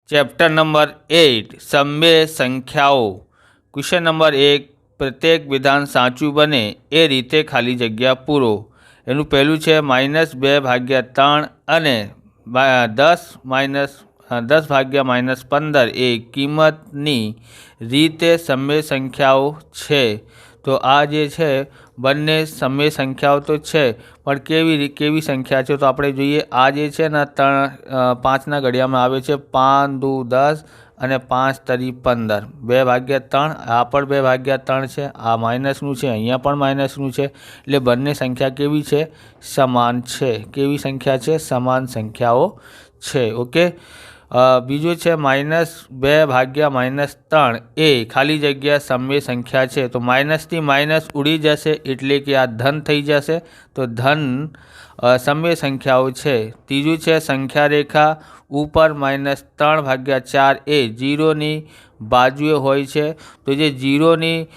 Chapter number 8 સમય સંખ્યાઓ। Question number 1, પ્રત્યેક વિધાન સાચું બને એ રીતે ખાલી જગ્યા પૂરો। એનું પહેલું છે -2/3 અને 10/-15 એ કિંમતની રીતે સમય સંખ્યાઓ છે। તો આ જે છે બંને સમય સંખ્યાઓ તો છે, પણ કેવી સંખ્યા છે તો આપણે જોઈએ। આ જે છે ને 5ના ઘડિયામાં આવે છે 5 દુ 10 અને 5 તરી 15, 2/3। આ પણ 2/3 છે, આ માઇનસનું છે, અહીંયા પણ માઇનસનું છે, એટલે બંને સંખ્યા કેવી છે? સમાન છે। કેવી સંખ્યા છે? સમાન સંખ્યાઓ છે। ઓકે, બીજું છે -2/-3 એ ખાલી જગ્યા સમય સંખ્યા છે। તો માઇનસથી માઇનસ ઉડી જશે એટલે કે આ ધન થઈ જશે, તો ધન સમય સંખ્યાઓ છે। ત્રીજું છે સંખ્યા રેખા ઉપર -3/4 એ 0ની બાજુએ હોય છે। તો જે 0ની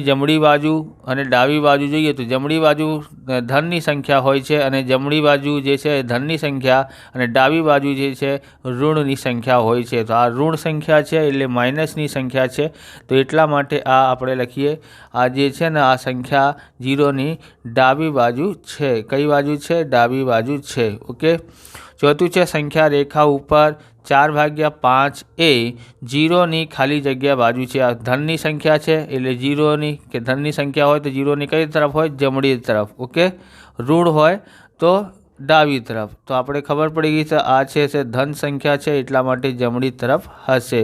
જમણી બાજુ અને ડાબી બાજુ જોઈએ તો જમણી બાજુ ધનની સંખ્યા હોય છે અને જમણી બાજુ જે છે ધનની સંખ્યા અને ડાબી બાજુ જે છે ઋણની સંખ્યા હોય છે। તો આ ઋણ સંખ્યા છે એટલે માઇનસની સંખ્યા છે, તો એટલા માટે આ આપણે લખીએ, આ જે છે ને આ સંખ્યા 0ની ડાબી બાજુ છે। કઈ બાજુ છે? ડાબી બાજુ છે। ઓકે, ચોથું છે સંખ્યા રેખા ઉપર 4/5 એ 0ની ખાલી જગ્યા બાજુ છે। આ ધનની સંખ્યા છે એટલે 0ની કે ધનની સંખ્યા હોય તો 0ની કઈ તરફ હોય? જમણી તરફ। ઓકે, ઋણ હોય તો ડાબી તરફ। તો આપણે ખબર પડી ગઈ છે આ છે ધન સંખ્યા છે એટલા માટે જમણી તરફ હશે।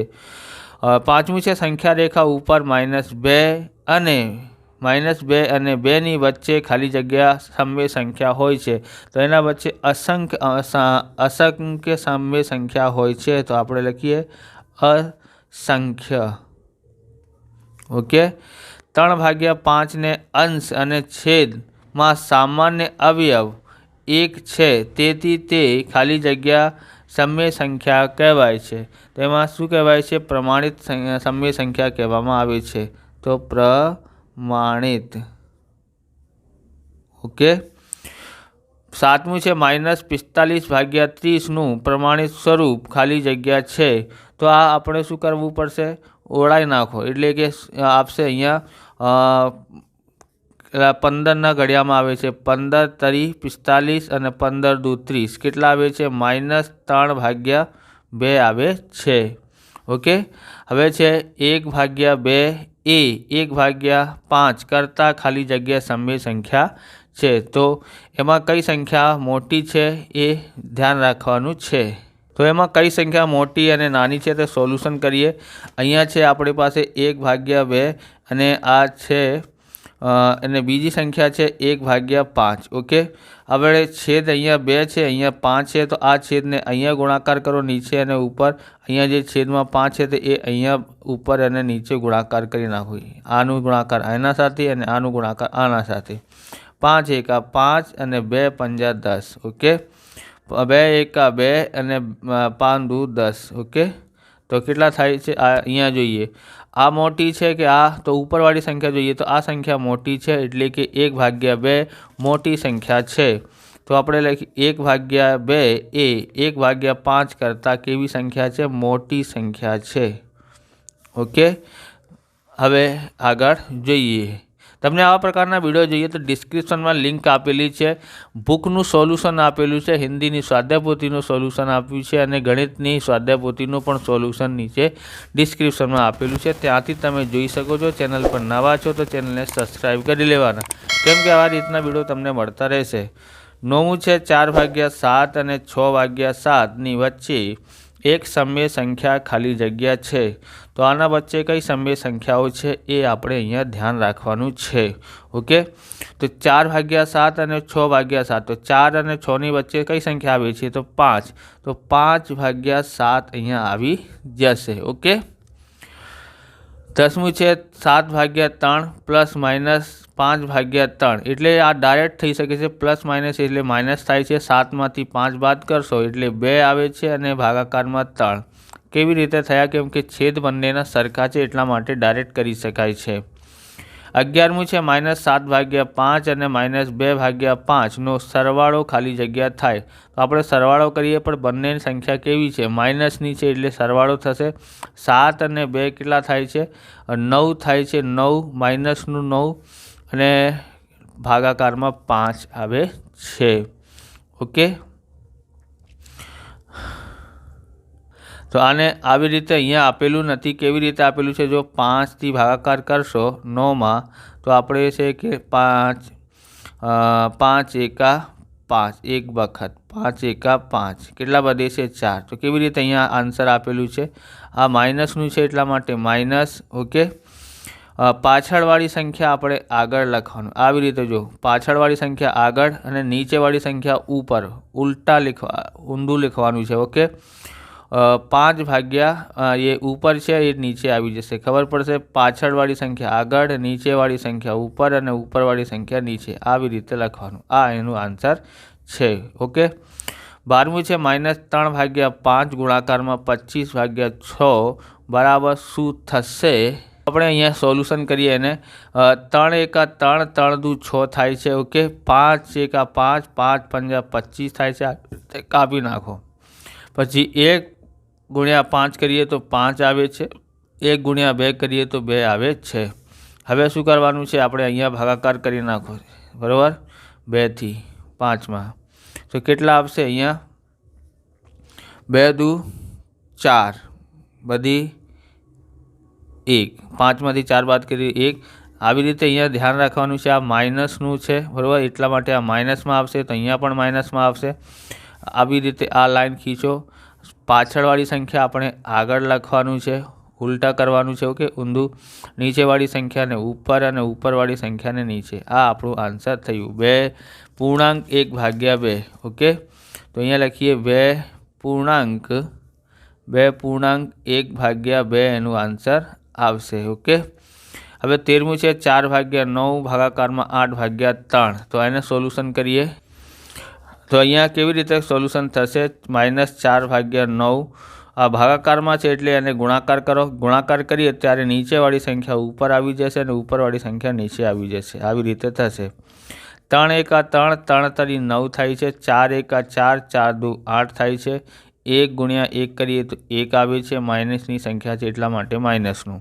પાંચમું છે સંખ્યા રેખા ઉપર -2 અને 2ની વચ્ચે ખાલી જગ્યા સમય સંખ્યા હોય છે। તો એના વચ્ચે અસંખ્ય સમય સંખ્યા હોય છે, તો આપણે લખીએ અસંખ્ય। ઓકે, 3/5 ને અંશ અને છેદમાં સામાન્ય અવયવ 1 છે, તેથી તે ખાલી જગ્યા સમય સંખ્યા કહેવાય છે। તેમાં શું કહેવાય છે? પ્રમાણિત સમય સંખ્યા કહેવામાં આવે છે। તો પ્રમાણિત। ઓકે, સાતમું છે -45/30 નું પ્રમાણિત સ્વરૂપ ખાલી જગ્યા છે। તો આ આપણે શું કરવું પડશે? ઓળાઈ નાખો, એટલે કે આપશે અહીંયા 15ના ઘડિયામાં આવે છે 15 તરી 45 અને 15 દુ 30, કેટલા આવે છે? -3/2 આવે છે। ઓકે, હવે છે 1/2 એ 1/5 કરતાં ખાલી જગ્યા સમય સંખ્યા છે। તો એમાં કઈ સંખ્યા મોટી છે એ ધ્યાન રાખવાનું છે। તો એમાં કઈ સંખ્યા મોટી અને નાની છે તે સોલ્યુશન કરીએ। અહીંયા છે આપણી પાસે 1/2 અને આ છે અને બીજી સંખ્યા છે 1/5। ઓકે, હવે છેદ અહીંયા 2 છે, અહીંયા 5 છે, તો આ છેદને અહીંયા ગુણાકાર કરો નીચે અને ઉપર। અહીંયા જે છેદમાં 5 છે તો એ અહીંયા ઉપર અને નીચે ગુણાકાર કરી નાખો। આનું ગુણાકાર આના સાથે અને આનું ગુણાકાર આના સાથે। 5 એકા 5 અને 2 પંજા 10। ઓકે, 2 એકા 2 અને 5 દુ 10। ઓકે, તો કેટલા થાય છે? આ અહીંયા જોઈએ, આ મોટી છે કે આ? તો ઉપરવાળી સંખ્યા જોઈએ તો આ સંખ્યા મોટી છે, એટલે કે 1/2 મોટી સંખ્યા છે। તો આપણે લખીએ 1/2 એ 1/5 કરતાં કેવી સંખ્યા છે? મોટી સંખ્યા છે। ઓકે, હવે આગળ જોઈએ। તમને આવા પ્રકારના વિડીયો જોઈએ તો ડિસ્ક્રિપ્શનમાં લિંક આપેલી છે, બુકનું સોલ્યુશન આપેલું છે, હિન્દીની સ્વાધ્યાયપોથીનું સોલ્યુશન આપ્યું છે અને ગણિતની સ્વાધ્યાયપોથીનું પણ સોલ્યુશન નીચે ડિસ્ક્રિપ્શનમાં આપેલું છે, ત્યાંથી તમે જોઈ શકો છો। ચેનલ પર નવા છો તો ચેનલને સબસ્ક્રાઈબ કરી લેવાના, કેમ કે આવા રીતના વિડીયો તમને મળતા રહેશે। 9મું છે 4/7 અને 6/7ની વચ્ચે એક સમય સંખ્યા ખાલી જગ્યા છે। તો આના વચ્ચે કઈ સમય સંખ્યાઓ છે એ આપણે અહીંયા ધ્યાન રાખવાનું છે। ઓકે, તો 4/7 અને 6/7, તો 4 અને 6ની વચ્ચે કઈ સંખ્યા આવે છે? તો 5, તો 5/7 અહીંયા આવી જશે। ઓકે, 10મું છે 7/3 ±5/3, એટલે આ ડાયરેક્ટ થઈ શકે છે, પ્લસ માઇનસ એટલે માઇનસ થાય છે। 7માંથી 5 બાદ કરશો એટલે 2 આવે છે અને ભાગાકારમાં 3। કેવી રીતે થયા? કેમ કે છેદ બંનેના સરખા છે એટલા માટે ડાયરેક્ટ કરી શકાય છે। 11મું છે -7/5 અને -2/5 નો સરવાળો ખાલી જગ્યા થાય। તો આપણે સરવાળો કરીએ પણ બંનેની સંખ્યા કેવી છે, માઇનસની છે એટલે સરવાળો થશે। 7 અને 2 કેટલા થાય છે, 9 થાય છે। 9 માઇનસનું 9 અને ભાગાકારમાં 5 આવે છે। ઓકે, તો આને આવી રીતે અહીંયા આપેલું નથી, કેવી રીતે આપેલું છે, જો 5થી ભાગાકાર કરશો 9માં તો આપણે છે કે 5 5 એકા 5 એક વખત 5 એકા 5 કેટલા વધે છે 4। તો કેવી રીતે અહીંયા આન્સર આપેલું છે, આ માઇનસનું છે એટલા માટે માઇનસ। ઓકે, પાછળવાળી સંખ્યા આપણે આગળ લખવાનું, આવી રીતે જો પાછળવાળી સંખ્યા આગળ અને નીચેવાળી સંખ્યા ઉપર, ઉલટા ઊંધું લખવાનું છે। ઓકે, 5 ये ऊपर है ये नीचे આવી જશે, ખબર પડશે। પાછળવાળી સંખ્યા આગળ, નીચેવાળી સંખ્યા ઉપર અને ઉપરવાળી સંખ્યા નીચે, આવી રીતે લખવાનું, આ એનું આન્સર છે। ઓકે, 12મું છે -3/5 ગુણાકારમાં 25/6 બરાબર શું થશે। આપણે અહીંયા સોલ્યુશન કરીએ એને, 3 એકા 3, 3 દુ 6 થાય છે। ઓકે, 5 એકા 5, 5 પંજા 25 થાય છે, કાપી નાખો। પછી 1 ગુણ્યા 5 કરીએ તો 5 આવે છે, 1 ગુણ્યા 2 કરીએ તો 2 આવે છે। હવે શું કરવાનું છે, આપણે અહીંયા ભાગાકાર કરી નાખો, બરાબર, 2થી 5માં તો કેટલા આવશે, અહીંયા 2 દુ 4 બધી 1, 5માંથી 4 બાદ કરી 1। આવી રીતે અહીંયા ધ્યાન રાખવાનું છે, આ માઇનસનું છે, બરાબર, એટલા માટે આ માઇનસમાં આવશે, તો અહીંયા પણ માઇનસમાં આવશે। આવી રીતે આ લાઈન ખીંચો, પાછળવાળી સંખ્યા આપણે આગળ લખવાનું છે, ઉલટા કરવાનું છે। ઓકે, ઊંધું, નીચેવાળી સંખ્યાને ઉપર અને ઉપરવાળી સંખ્યાને નીચે, આ આપણું આન્સર થયું 2.1/2। ઓકે, તો અહીંયા લખીએ 2.1/2 એનું આન્સર આવશે। ઓકે, હવે 13મું છે 4/9 ભાગાકારમાં 8/3, તો એને સોલ્યુશન કરીએ તો અહીંયા કેવી રીતે સોલ્યુશન થશે, -4/9 આ ભાગાકારમાં છે એટલે એને ગુણાકાર કરો, ગુણાકાર કરીએ ત્યારે નીચેવાળી સંખ્યા ઉપર આવી જશે અને ઉપરવાળી સંખ્યા નીચે આવી જશે, આવી રીતે થશે। 3 એકા 3, 3 તરી 9 થાય છે। 4 એકા 4, 4 દુ 8 થાય છે। 1 ગુણ્યા 1 કરીએ તો 1 આવે છે, માઇનસની સંખ્યા છે એટલા માટે માઇનસનું।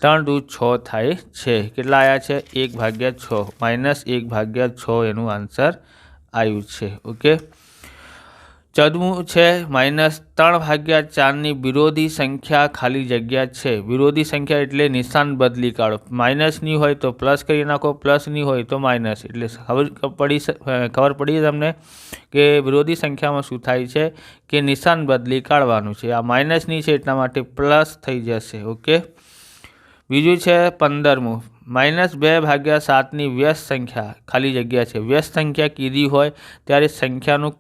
3 દુ 6 થાય છે, કેટલા આવ્યા છે, 1/6, -1/6 એનું આન્સર આવ્યું છે। ઓકે, 14મું છે -3/4ની વિરોધી સંખ્યા ખાલી જગ્યા છે। વિરોધી સંખ્યા એટલે નિશાન બદલી કાઢો, માઇનસની હોય તો પ્લસ કરી નાખો, પ્લસની હોય તો માઇનસ, એટલે ખબર પડી તમને કે વિરોધી સંખ્યામાં શું થાય છે કે નિશાન બદલી કાઢવાનું છે। આ માઇનસની છે એટલા માટે પ્લસ થઈ જશે। ઓકે, બીજું છે 15મું -2/7ની વ્યસ્ત સંખ્યા ખાલી જગ્યા છે। વ્યસ્ત સંખ્યા કીધી હોય ત્યારે સંખ્યાનું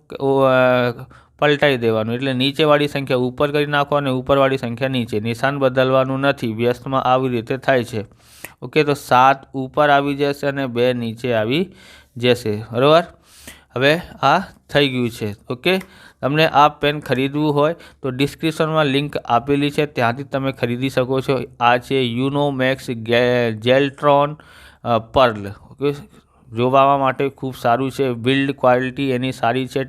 પલટાઈ દેવાનું, એટલે નીચેવાળી સંખ્યા ઉપર કરી નાખો અને ઉપરવાળી સંખ્યા નીચે, નિશાન બદલવાનું નથી। વ્યસ્તમાં આવી રીતે થાય છે। ઓકે, તો 7 ઉપર આવી જશે અને 2 નીચે આવી જશે, બરાબર। હવે આ થઈ ગયું છે। ઓકે, તમને આ પેન ખરીદવું હોય તો ડિસ્ક્રિપ્શનમાં લિંક આપેલી છે, ત્યાંથી તમે ખરીદી શકો છો। આ છે યુનોમેક્સ જેલ્ટ્રોન પર્લ। ઓકે, જોવા માટે ખૂબ સારું છે, બિલ્ડ ક્વોલિટી એની સારી છે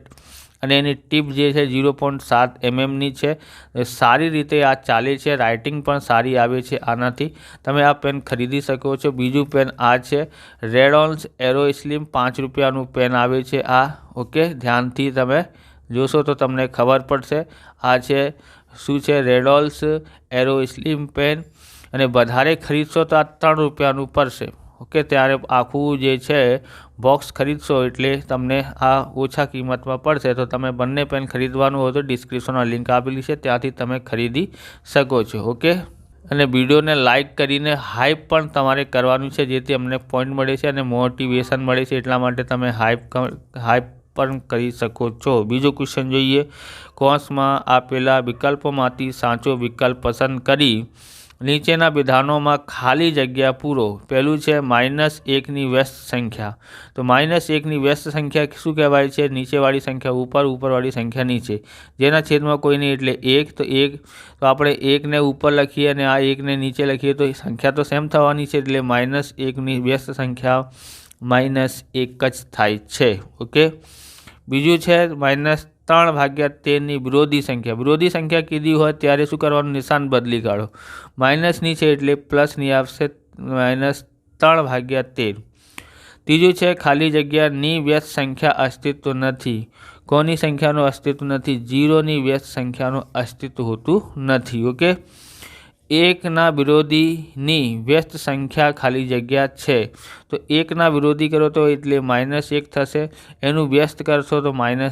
અને એની ટીપ જે છે 0.7 mm છે, સારી રીતે આ ચાલે છે, રાઇટિંગ પણ સારી આવે છે આનાથી, તમે આ પેન ખરીદી શકો છો। બીજું પેન આ છે રેડોન્સ એરો સ્લિમ, 5 રૂપિયાનું પેન આવે છે આ। ઓકે, ધ્યાનથી તમે જોશો તો તમને ખબર પડશે, આ છે શું છે, રેડોલ્સ એરો સ્લિમ પેન, અને વધારે ખરીદશો તો આ 3 રૂપિયાનું પડશે। ઓકે, ત્યારે આખું જે છે બોક્સ ખરીદશો એટલે તમને આ ઓછા કિંમતમાં પડશે। તો તમે બંને પેન ખરીદવાનું હોય તો ડિસ્ક્રિપ્શનમાં લિંક આપેલી છે, ત્યાંથી તમે ખરીદી શકો છો। ઓકે, અને વિડીયોને લાઇક કરીને હાઇપ પણ તમારે કરવાનું છે, જેથી અમને પોઈન્ટ મળે છે અને મોટિવેશન મળે છે, એટલા માટે તમે હાઇપ પણ કરી શકો છો। બીજો ક્વેશ્ચન જોઈએ, કૌંસમાં આપેલા વિકલ્પોમાંથી સાચો વિકલ્પ પસંદ કરી નીચેના વિધાનોમાં ખાલી જગ્યા પૂરો। પહેલું છે -1ની વ્યસ્ત સંખ્યા। તો -1ની વ્યસ્ત સંખ્યા શું કહેવાય છે? નીચેવાળી સંખ્યા ઉપર, ઉપરવાળી સંખ્યા નીચે, જેના છેદમાં કોઈ નહીં એટલે 1। તો 1 તો આપણે 1ને ઉપર લખીએ અને આ 1ને નીચે લખીએ તો સંખ્યા તો સેમ થવાની છે, એટલે -1ની વ્યસ્ત સંખ્યા -1 જ થાય છે। ઓકે, બીજું છે -3/13ની વિરોધી સંખ્યા। વિરોધી સંખ્યા કીધી હોય ત્યારે શું કરવાનું? નિશાન બદલી કાઢો। માઇનસની છે એટલે પ્લસની આવશે, -3/13। ત્રીજું છે ખાલી જગ્યાની વ્યસ્ત સંખ્યા અસ્તિત્વ નથી। કોની સંખ્યાનું અસ્તિત્વ નથી? 0ની વ્યસ્ત સંખ્યાનું અસ્તિત્વ હોતું નથી। ઓકે, 1ના વિરોધીની વ્યસ્ત સંખ્યા ખાલી જગ્યા છે। તો 1ના વિરોધી કરો તો એટલે -1 થશે, એનું વ્યસ્ત કરશો તો -1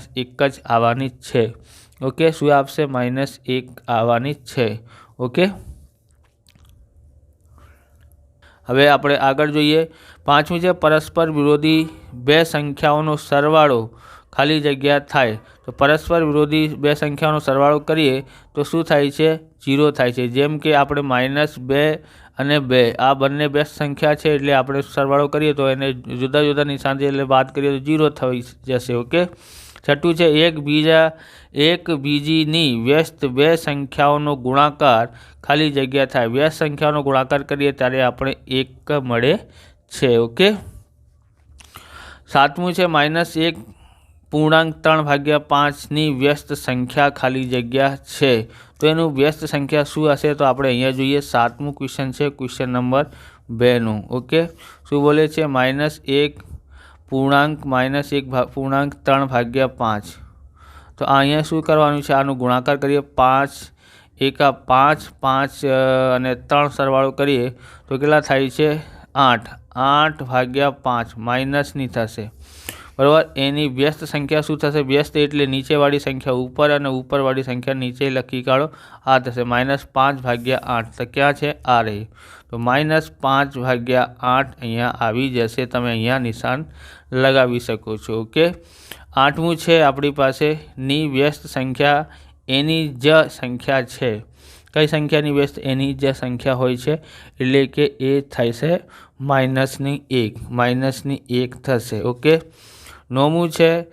જ આવવાની છે। ઓકે, શું આપશે? -1 આવવાની છે। ઓકે, હવે આપણે આગળ જોઈએ। પાંચમી છે પરસ્પર વિરોધી બે સંખ્યાઓનો સરવાળો ખાલી જગ્યા થાય। તો પરસ્પર વિરોધી બે સંખ્યાઓનો સરવાળો કરીએ તો શું થાય છે? 0 થાય છે। જેમ કે આપણે -2 અને 2 આ બંને વ્યસ્ત સંખ્યા છે, એટલે આપણે સરવાળો કરીએ તો એને જુદા જુદા નિશાનથી એટલે વાત કરીએ તો 0 થઈ જશે। ઓકે, છઠ્ઠું છે એક બીજીની વ્યસ્ત બે સંખ્યાઓનો ગુણાકાર ખાલી જગ્યા થાય। વ્યસ્ત સંખ્યાઓનો ગુણાકાર કરીએ ત્યારે આપણે 1 મળે છે। ઓકે, સાતમું છે -1.3/5ની વ્યસ્ત સંખ્યા ખાલી જગ્યા છે। તો એનું વ્યસ્ત સંખ્યા શું હશે? તો આપણે અહીંયા જોઈએ, સાતમું ક્વેશ્ચન છે, ક્વેશ્ચન નંબર 2નું। ઓકે, શું બોલે છે? -1.3/5। તો અહીંયા શું કરવાનું છે? આનું ગુણાકાર કરીએ, 5 એકા 5, 5 અને 3 સરવાળો કરીએ તો કેટલા થાય છે? 8। 8/5 માઇનસની થશે, બરાબર। એની વ્યસ્ત સંખ્યા શું થશે? વ્યસ્ત એટલે નીચેવાળી સંખ્યા ઉપર અને ઉપરવાળી સંખ્યા નીચે લખી કાઢો, આ થશે -5/8। તો ક્યાં છે? આ રહી। તો -5/8 અહીંયા આવી જશે, તમે અહીંયા નિશાન લગાવી શકો છો। ઓકે, આઠમું છે આપણી પાસે ની વ્યસ્ત સંખ્યા એની જ સંખ્યા છે। કઈ સંખ્યાની વ્યસ્ત? એની જ સંખ્યા હોય છે, એટલે કે એ થશે -1 થશે। ઓકે, નવમું છે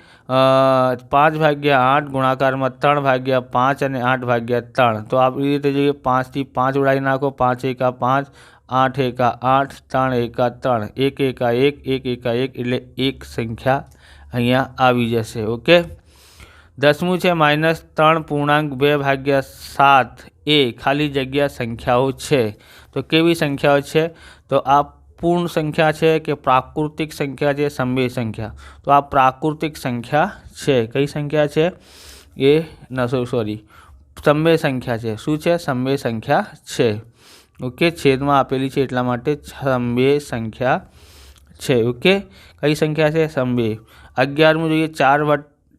5/8 ગુણાકારમાં 3/5 અને 8/3। તો આવી રીતે જોઈએ, 5થી 5 ઉડાવી નાખો, 5 એકા 5, 8 એકા 8, 3 એકા 3, 1 એકા 1, 1 એકા 1 એટલે 1 સંખ્યા અહીંયા આવી જશે। ઓકે, દસમું છે -3.2/7 એ ખાલી જગ્યા સંખ્યાઓ છે। તો કેવી સંખ્યાઓ છે? તો આ પૂર્ણ સંખ્યા છે કે પ્રાકૃતિક સંખ્યા છે, સમય સંખ્યા? તો આ પ્રાકૃતિક સંખ્યા છે। કઈ સંખ્યા છે? એ સમય સંખ્યા છે। શું છે? સમય સંખ્યા છે। ઓકે, છેદમાં આપેલી છે એટલા માટે સમય સંખ્યા છે। ઓકે, કઈ સંખ્યા છે? સમય। 11મું જોઈએ,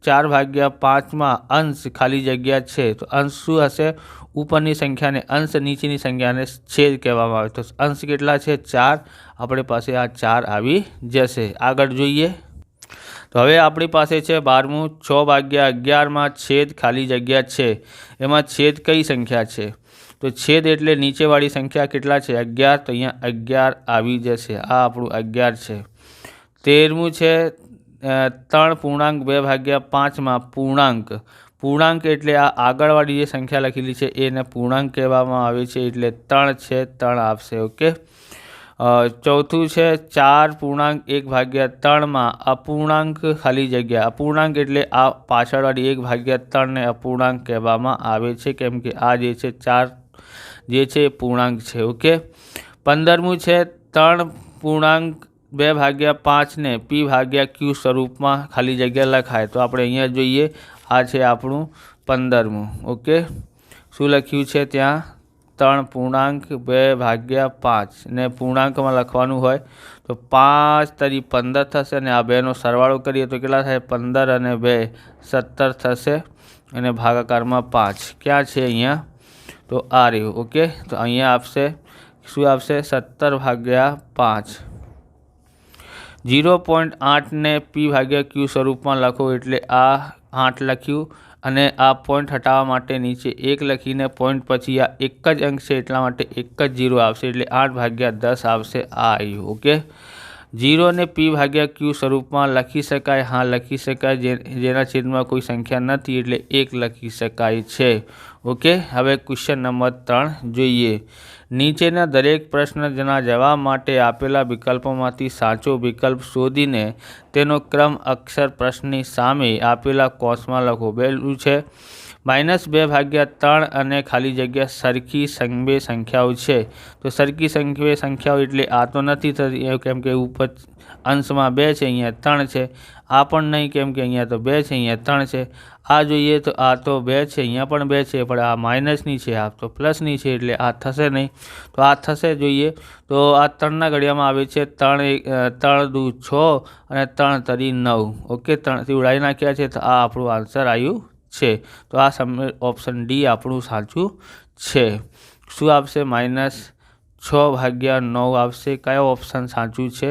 4/5માં અંશ ખાલી જગ્યા છે। તો અંશ શું હશે? ઉપરની સંખ્યાને અંશ, નીચેની સંખ્યાને છેદ કહેવામાં આવે। તો અંશ કેટલા છે? 4। આપણી પાસે આ 4 આવી જશે। આગળ જોઈએ, તો હવે આપણી પાસે છે 12મું 6/11માં છેદ ખાલી જગ્યા છે। એમાં છેદ કઈ સંખ્યા છે? તો છેદ એટલે નીચેવાળી સંખ્યા કેટલા છે? 11। તો અહીંયા 11 આવી જશે, આ આપણું 11 છે। 13મું છે 3.2/5માં પૂર્ણાંક। પૂર્ણાંક એટલે આ આગળવાળી જે સંખ્યા લખેલી છે એને પૂર્ણાંક કહેવામાં આવે છે, એટલે 3 છે, 3 આવશે। ઓકે, ચોથું છે 4.1/3માં અપૂર્ણાંક ખાલી જગ્યા। અપૂર્ણાંક એટલે આ પાછળવાળી 1/3ને અપૂર્ણાંક કહેવામાં આવે છે, કેમ કે આ જે છે 4 જે છે એ પૂર્ણાંક છે। ઓકે, 15મું છે 3.2/5 ને p/q સ્વરૂપમાં ખાલી જગ્યા લખાય। તો આપણે અહીંયા જોઈએ, આ છે આપણું 15મું। ઓકે, શું લખ્યું છે ત્યાં? 3.2/5 ને પૂર્ણાંકમાં લખવાનું હોય તો 5 તરી 15 થશે, અને આ બેનો સરવાળો કરીએ તો કેટલા થાય? 15 અને 2 17 થશે, અને ભાગાકારમાં 5 ક્યાં છે? અહીંયા। તો આ રહ્યું। ઓકે, તો અહીંયા આપશે, શું આવશે? 17/5। 0.8 ને p/q સ્વરૂપમાં લખો, એટલે આ 8 લખ્યું અને આ પોઈન્ટ હટાવવા માટે નીચે 1 લખીને પોઈન્ટ પછી આ એક જ અંક છે એટલા માટે એક જ 0 આવશે, એટલે 8/10 આવશે આ આવ્યું. ઓકે, 0 ને p/q સ્વરૂપમાં લખી શકાય? હા, લખી શકાય. જેના છેદમાં કોઈ સંખ્યા નથી એટલે 1 લખી શકાય છે. ઓકે, હવે ક્વેશ્ચન નંબર 3 જોઈએ. નીચેના દરેક પ્રશ્નના જવાબ માટે આપેલા વિકલ્પોમાંથી સાચો વિકલ્પ શોધીને તેનો ક્રમ અક્ષર પ્રશ્નની સામે આપેલા કૌંસમાં લખો. પહેલું છે -2/3 અને ખાલી જગ્યા સરખી સમબે સંખ્યાઓ છે. તો સરખી સમબે સંખ્યાઓ એટલે આ તો નથી થતી, કેમ કે ઉપર અંશમાં 2 છે, અહીંયા 3 છે. આ પણ નહીં, કેમ કે અહીંયા તો 2 છે, અહીંયા 3 છે. આ જોઈએ તો આ તો 2 છે, અહીંયા પણ 2 છે, પણ આ માઇનસની છે, આ તો પ્લસની છે, એટલે આ થશે નહીં. તો આ થશે. જોઈએ તો આ 3ના ઘડિયામાં આવે છે 3 દુ 6 અને 3 તરી 9. ઓકે, 3થી ઉડાવી નાખ્યા છે, તો આ આપણું આન્સર આવ્યું છે. તો આ ઓપ્શન ડી આપણું સાચું છે. શું આવશે? -6/9 આવશે. કયો ઓપ્શન સાચું છે?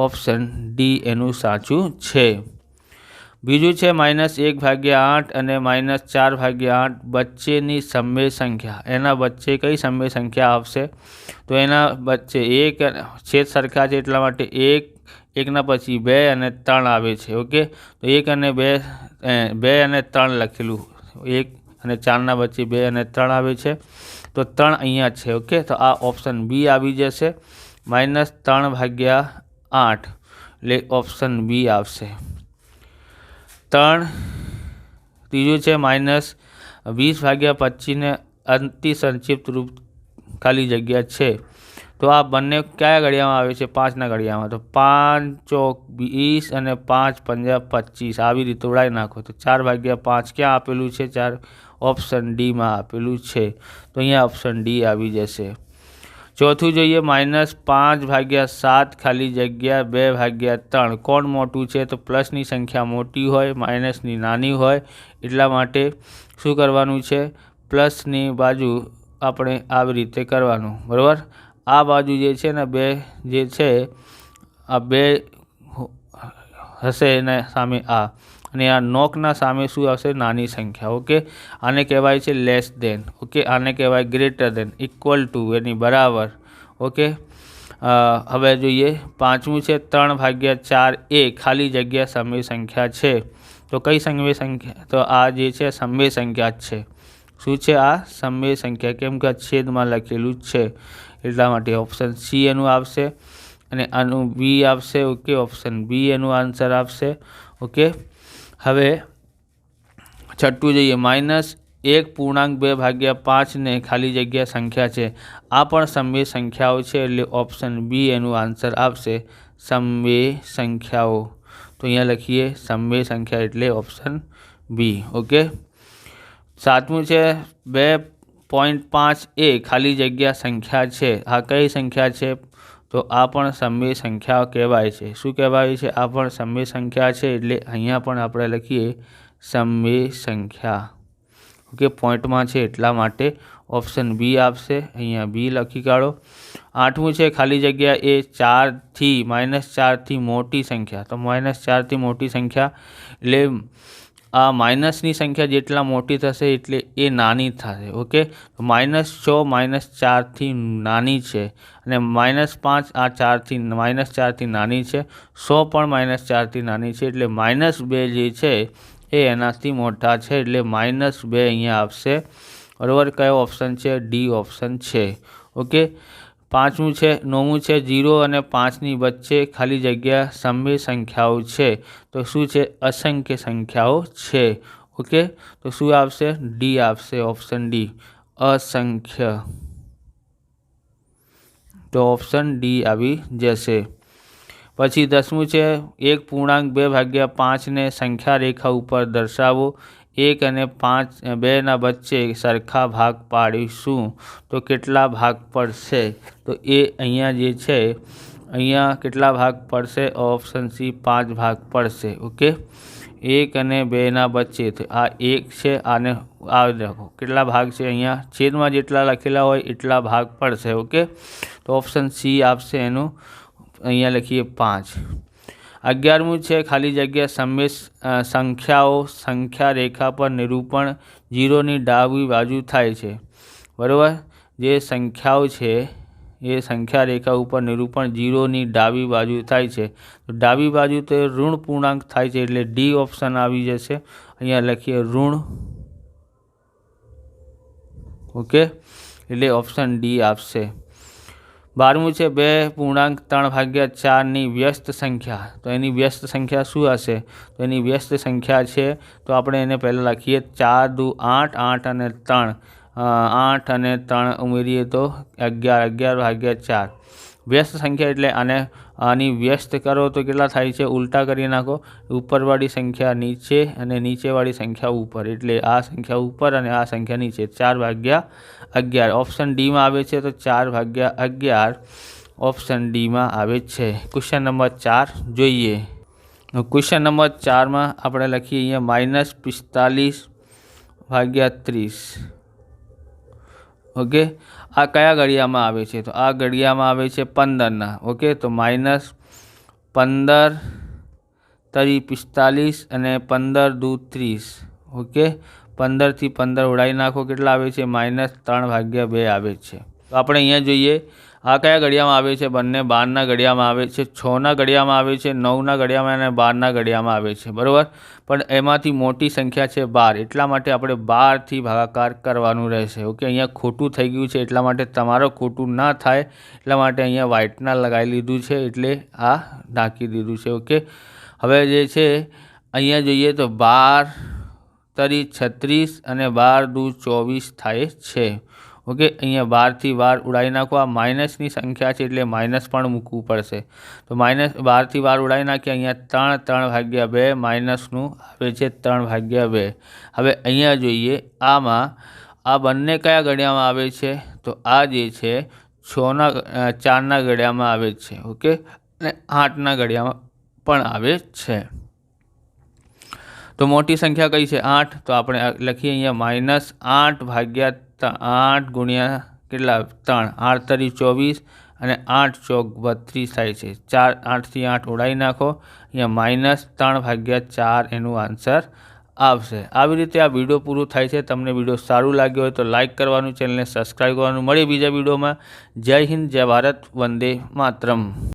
ઓપ્શન ડી એનું સાચું છે. બીજું છે -1/8 અને -4/8 વચ્ચેની સમય સંખ્યા. એના વચ્ચે કઈ સમય સંખ્યા આવશે? તો એના વચ્ચે એક છેદ સરખા છે એટલા માટે 1ના પછી 2 અને 3 આવે છે. ઓકે, તો 1 અને 2 અને 3 લખેલું, 1 અને 4ના વચ્ચે 2 અને 3 આવે છે, તો 3 અહીંયા છે. ઓકે, તો આ ઓપ્શન બી આવી જશે, -3/8 એટલે ઓપ્શન બી આવશે. 3. ત્રીજું છે -20/25 ને અંતિ સંક્ષિપ્ત રૂપ ખાલી જગ્યા છે. તો આ બંને કયા ઘડિયામાં આવે છે? 5ના ઘડિયામાં. તો 5 ચોક 20 અને 5 પંજા 25 આવી રીતે ઉડાવી નાખો. તો 4/5 ક્યાં આપેલું છે? 4 ઓપ્શન ડીમાં આપેલું છે. તો અહીંયા ઓપ્શન ડી આવી જશે. ચોથું જોઈએ -5/7 ખાલી જગ્યા 2/3. કોણ મોટું છે? તો પ્લસની સંખ્યા મોટી હોય, માઇનસની નાની હોય, એટલા માટે શું કરવાનું છે? પ્લસની બાજુ આપણે આવી રીતે કરવાનું, બરાબર. આ બાજુ જે છે ને 2 જે છે આ 2 હશે ને સામે આ, અને આ નોકના સામે શું આવશે? નાની સંખ્યા. ઓકે, આને કહેવાય છે લેસ દેન. ઓકે, આને કહેવાય ગ્રેટર દેન, ઇક્વલ ટુ, એની બરાબર. ઓકે, હવે જોઈએ 5મું છે 3/4 એ ખાલી જગ્યા સમય સંખ્યા છે. તો કઈ સમય સંખ્યા? તો આ જે છે સમય સંખ્યા જ છે. શું છે? આ સમય સંખ્યા, કેમ કે છેદમાં લખેલું જ છે એટલા માટે ઓપ્શન સી એનું આવશે અને આનું બી આવશે. ઓકે, ઓપ્શન બી એનું આન્સર આવશે. ઓકે, હવે છઠ્ઠું જોઈએ -1.2/5 ને ખાલી જગ્યા સંખ્યા છે. આ પણ સમય સંખ્યાઓ છે એટલે ઓપ્શન બી એનું આન્સર આવશે, સમય સંખ્યાઓ. તો અહીંયા લખીએ સમય સંખ્યા એટલે ઓપ્શન બી. ઓકે, 7મું છે 2.5 એ ખાલી જગ્યા સંખ્યા છે. આ કઈ સંખ્યા છે? તો આ પણ સમય સંખ્યા કહેવાય છે. શું કહેવાય છે? આ પણ સમય સંખ્યા છે, એટલે અહીંયા પણ આપણે લખીએ સમય સંખ્યા. ઓકે, પોઈન્ટમાં છે એટલા માટે ઓપ્શન બી આવશે. અહીંયા બી લખી કાઢો. 8મું છે ખાલી જગ્યા એ -4થી મોટી સંખ્યા. તો -4થી મોટી સંખ્યા એટલે આ માઇનસની સંખ્યા જેટલા મોટી થશે એટલે એ નાની થશે. ઓકે, તો -6 -4થી નાની છે અને -5 આ 4થી નાની છે. 100 પણ -4થી નાની છે, એટલે -2 જે છે એ એનાથી મોટા છે, એટલે -2 અહીંયા આવશે, બરાબર. કયો ઓપ્શન છે? ડી ઓપ્શન છે. ઓકે, 9મું છે 0 અને 5ની વચ્ચે ખાલી જગ્યા સમય સંખ્યાઓ છે. તો શું છે? અસંખ્ય સંખ્યાઓ છે. ઓકે, તો શું આવશે? ડી આવશે, ઓપ્શન ડી, અસંખ્ય. તો ઓપ્શન ડી આવી જશે. પછી 10મું છે 1.2/5 ને સંખ્યા રેખા ઉપર દર્શાવો. 1 અને 5 2ના વચ્ચે સરખા ભાગ પાડીશું તો કેટલા ભાગ પડશે? તો એ અહીંયા જે છે અહીંયા કેટલા ભાગ પડશે? ઓપ્શન સી 5 ભાગ પડશે. ઓકે, 1 અને 2ના વચ્ચે આ 1 છે, આને આ લખો કેટલા ભાગ છે? અહીંયા છેદમાં જેટલા લખેલા હોય એટલા ભાગ પડશે. ઓકે, તો ઓપ્શન સી આવશે એનું. અહીંયા લખીએ 5. 11મું છે ખાલી જગ્યા સમેશ સંખ્યાઓ સંખ્યા રેખા પર નિરૂપણ 0ની ડાબી બાજુ થાય છે, બરાબર। જે સંખ્યાઓ છે એ સંખ્યા રેખા ઉપર નિરૂપણ 0ની ડાબી બાજુ થાય છે, તો ડાબી બાજુ તો ઋણ પૂર્ણાંક થાય છે એટલે ડી ઓપ્શન આવી જશે। અહીંયા લખીએ ઋણ, ઓકે, એટલે ઓપ્શન ડી આપશે। 12મું છે 2.3/4ની વ્યસ્ત સંખ્યા, તો એની વ્યસ્ત સંખ્યા શું હશે? તો એની વ્યસ્ત સંખ્યા છે તો આપણે એને પહેલાં લખીએ 4 દુ 8, 8 અને 3, 8 અને 3 ઉમેરીએ તો 11, 11/4। વ્યસ્ત સંખ્યા એટલે આની વ્યસ્ત કરો તો કેટલા થાય છે? ઉલટા કરી નાખો, ઉપરવાળી સંખ્યા નીચે અને નીચેવાળી સંખ્યા ઉપર, એટલે આ સંખ્યા ઉપર અને આ સંખ્યા નીચે, 4/11। ઓપ્શન ડીમાં આવે છે તો 4/11 ઓપ્શન ડીમાં આવે છે। ક્વેશ્ચન નંબર 4 જોઈએ। ક્વેશ્ચન નંબર 4માં આપણે લખીએ અહીંયા -45/30, ઓકે। આ કયા ઘડિયામાં આવે છે? તો આ ઘડિયામાં આવે છે 15ના, ઓકે। તો -15 તરી 45 અને 15 દુ 30, ઓકે। 15 થી 15 ઉડાવી નાખો, કેટલા આવે છે? -3/2 આવે છે। તો આપણે અહીંયા જોઈએ આ કયા ઘડિયામાં આવે છે? બંને 12ના ઘડિયામાં આવે છે, 6ના ઘડિયામાં આવે છે, 9ના ઘડિયામાં અને 12ના ઘડિયામાં આવે છે, બરાબર। પણ એમાંથી મોટી સંખ્યા છે 12, એટલા માટે આપણે 12થી ભાગાકાર કરવાનું રહેશે, ઓકે। અહીંયા ખોટું થઈ ગયું છે એટલા માટે તમારો ખોટું ના થાય એટલા માટે અહીંયા વ્હાઇટનર લગાવી લીધું છે, એટલે આ ઢાંકી દીધું છે, ઓકે। હવે જે છે અહીંયા જોઈએ તો 12 તરી 36 અને 12 દુ 24 થાય છે, ઓકે। અહીંયા 12થી 12 ઉડાવી નાખો, આ માઇનસની સંખ્યા છે એટલે માઇનસ પણ મૂકવું પડશે, તો -12થી 12 ઉડાવી નાખીએ, અહીંયા 3/2 માઇનસનું આવે છે 3/2। હવે અહીંયા જોઈએ આમાં આ બંને કયા ઘડિયામાં આવે છે? તો આ જે છે 4ના ઘડિયામાં આવે છે, ઓકે, અને 8ના ઘડિયામાં પણ આવે છે। તો મોટી સંખ્યા કઈ છે? 8, તો આપણે લખીએ અહીંયા -8/8 ગુણ્યા કેટલા? 3, 8 તરી 24 અને 8 ચોક 32 થાય છે, 8થી 8 ઉડાવી નાખો, અહીંયા -3/4 એનું આન્સર આવશે। આવી રીતે આ વિડીયો પૂરું થાય છે। તમને વિડીયો સારું લાગ્યો હોય તો લાઇક કરવાનું, ચેનલને સબસ્ક્રાઈબ કરવાનું। મળીએ બીજા વિડીયોમાં। જય હિન્દ, જય ભારત, વંદે માતરમ।